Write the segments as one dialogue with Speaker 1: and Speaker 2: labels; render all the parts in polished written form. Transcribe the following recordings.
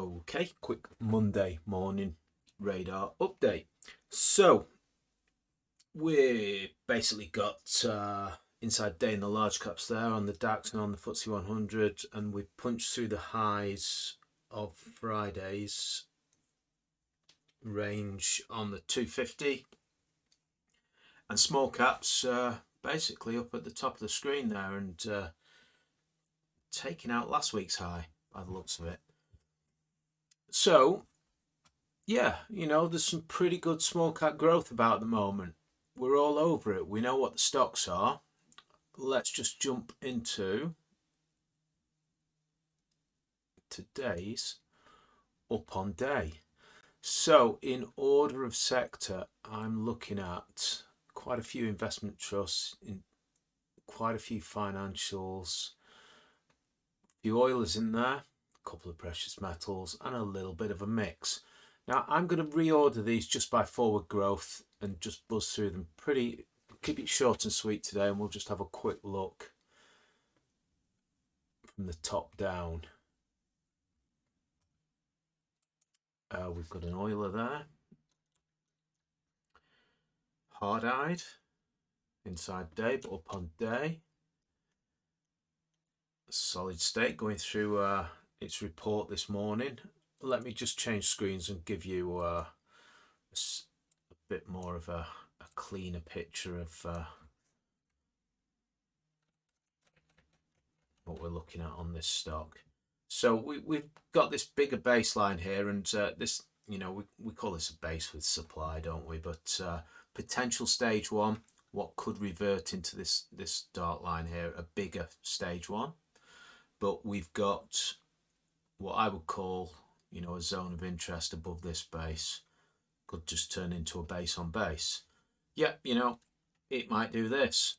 Speaker 1: Okay, quick Monday morning radar update. So we basically got inside day in the large caps there on the DAX and on the FTSE 100, and we punched through the highs of Friday's range on the 250, and small caps basically up at the top of the screen there and taking out last week's high by the looks of it. So yeah, there's some pretty good small cap growth about at the moment. We're all over it. We know what the stocks are. Let's just jump into today's up on day. So in order of sector, I'm looking at quite a few investment trusts, in quite a few financials, a few oilers in there, a couple of precious metals, and a little bit of a mix. Now, I'm going to reorder these just by forward growth and just buzz through them keep it short and sweet today, and we'll just have a quick look from the top down. We've got an oiler there. Hard-eyed, inside day, but up on day. Solid state going through its report this morning. Let me just change screens and give you a bit more of a cleaner picture of what we're looking at on this stock. So we've got this bigger baseline here, and this, we call this a base with supply, don't we? But potential stage one, what could revert into this dark line here, a bigger stage one. But we've got what I would call, a zone of interest above this base. Could just turn into a base on base. Yeah, it might do this.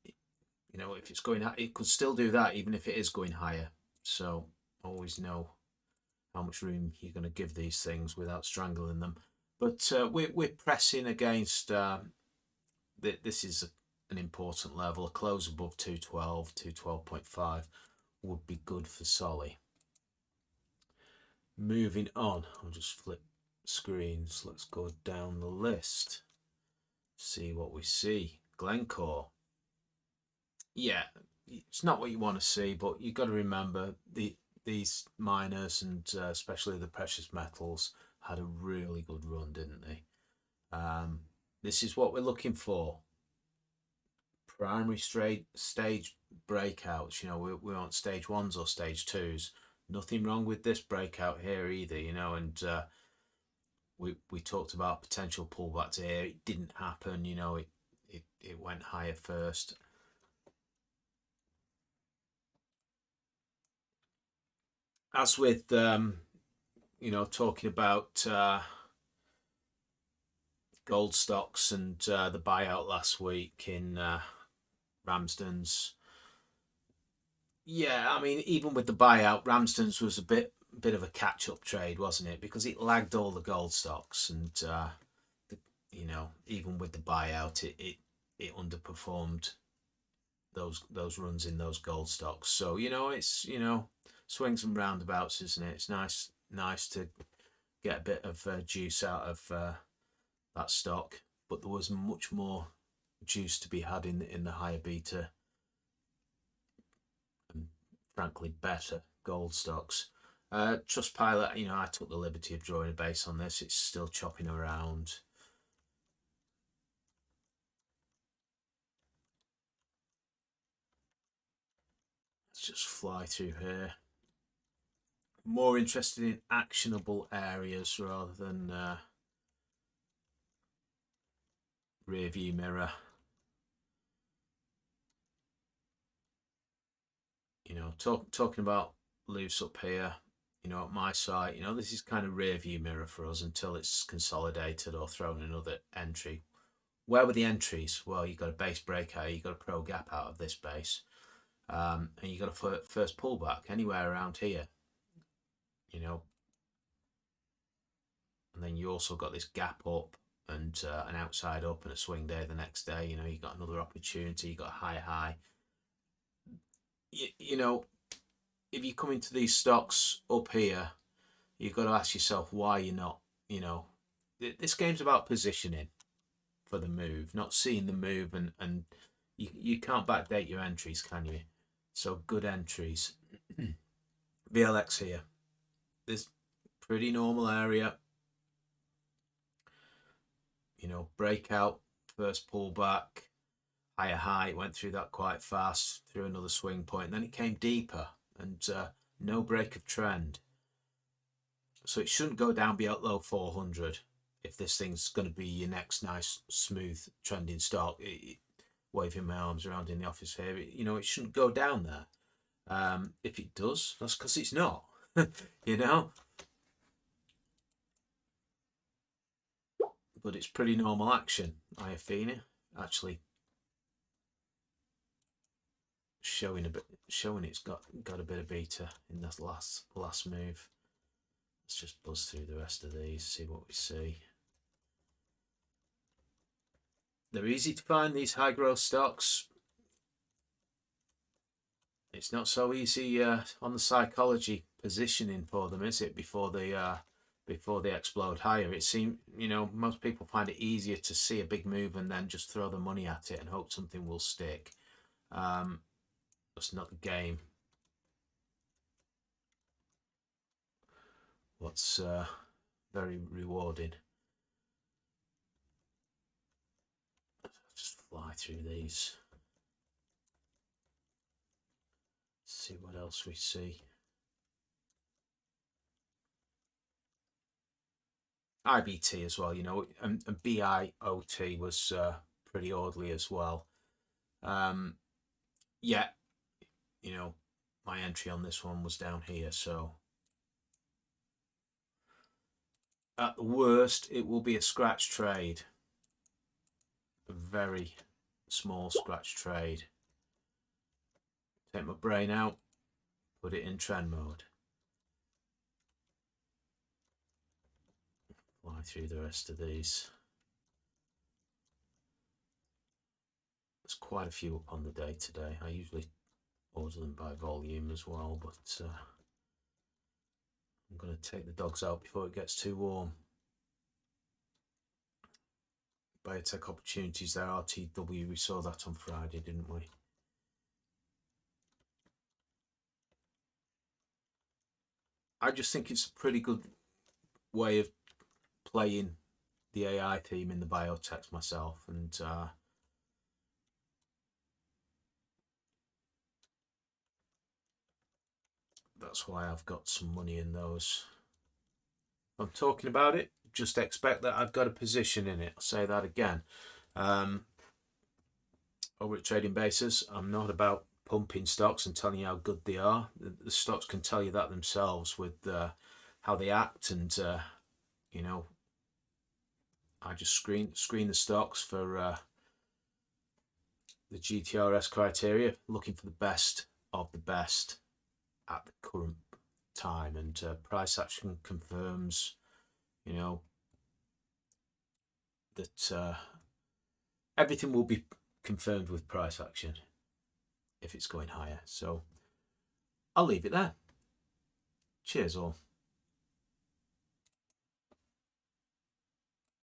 Speaker 1: If it's going, it could still do that even if it is going higher. So always know how much room you're going to give these things without strangling them. But we're pressing against. This is an important level. A close above 212, 212.5 would be good for Solly. Moving on, I'll just flip screens. Let's go down the list. See what we see. Glencore. Yeah, it's not what you want to see, but you've got to remember these miners and especially the precious metals had a really good run, didn't they? This is what we're looking for. Primary stage breakouts. We want stage ones or stage twos. Nothing wrong with this breakout here either, and we talked about potential pullback to here. It didn't happen, it went higher first. As with talking about gold stocks and the buyout last week in Ramsden's. Yeah, I mean, even with the buyout, Ramsden's was a bit of a catch-up trade, wasn't it? Because it lagged all the gold stocks, and even with the buyout, it underperformed those runs in those gold stocks. So it's swings and roundabouts, isn't it? It's nice to get a bit of juice out of that stock, but there was much more juice to be had in the higher beta and frankly better gold stocks. Trustpilot, I took the liberty of drawing a base on this. It's still chopping around. Let's just fly through here. More interested in actionable areas rather than rear view mirror. Talking about loose up here, at my site, this is kind of rear view mirror for us until it's consolidated or thrown another entry. Where were the entries? Well, you got a base breakout, you got a pro gap out of this base, and you got a first pullback anywhere around here, and then you also got this gap up and an outside up and a swing day the next day. You got another opportunity, you got a high. if you come into these stocks up here, you've got to ask yourself why you're not, you know, this game's about positioning for the move, not seeing the move, and you can't backdate your entries, can you? So good entries. VLX here. This pretty normal area. You know, breakout, first pullback, higher high, went through that quite fast, through another swing point, then it came deeper, and no break of trend. So it shouldn't go down below 400 if this thing's going to be your next nice, smooth, trending stock. Waving my arms around in the office here, you know, it shouldn't go down there. If it does, that's because it's not, you know. But it's pretty normal action. Iafina actually showing it's got a bit of beta in that last move. Let's just buzz through the rest of these, see what we see. They're easy to find, these high growth stocks. It's not so easy on the psychology positioning for them, is it? Before they explode higher, it seems, you know, most people find it easier to see a big move and then just throw the money at it and hope something will stick. That's not the game. What's very rewarding. Just fly through these. See what else we see. IBT as well, you know, and BIOT was pretty orderly as well. Yeah, you know, my entry on this one was down here, so at the worst, it will be a scratch trade. A very small scratch trade. Take my brain out, put it in trend mode. Fly through the rest of these. There's quite a few up on the day today. I usually order them by volume as well, but I'm going to take the dogs out before it gets too warm. Biotech opportunities there, RTW, we saw that on Friday, didn't we? I just think it's a pretty good way of playing the AI theme in the biotechs myself, and that's why I've got some money in those. If I'm talking about it, just expect that I've got a position in it. I'll say that again. Over at Trading Bases, I'm not about pumping stocks and telling you how good they are. The stocks can tell you that themselves with how they act, and you know, I just screen the stocks for the GTRS criteria, looking for the best of the best at the current time, and price action confirms, you know, that everything will be confirmed with price action if it's going higher. So I'll leave it there. Cheers all.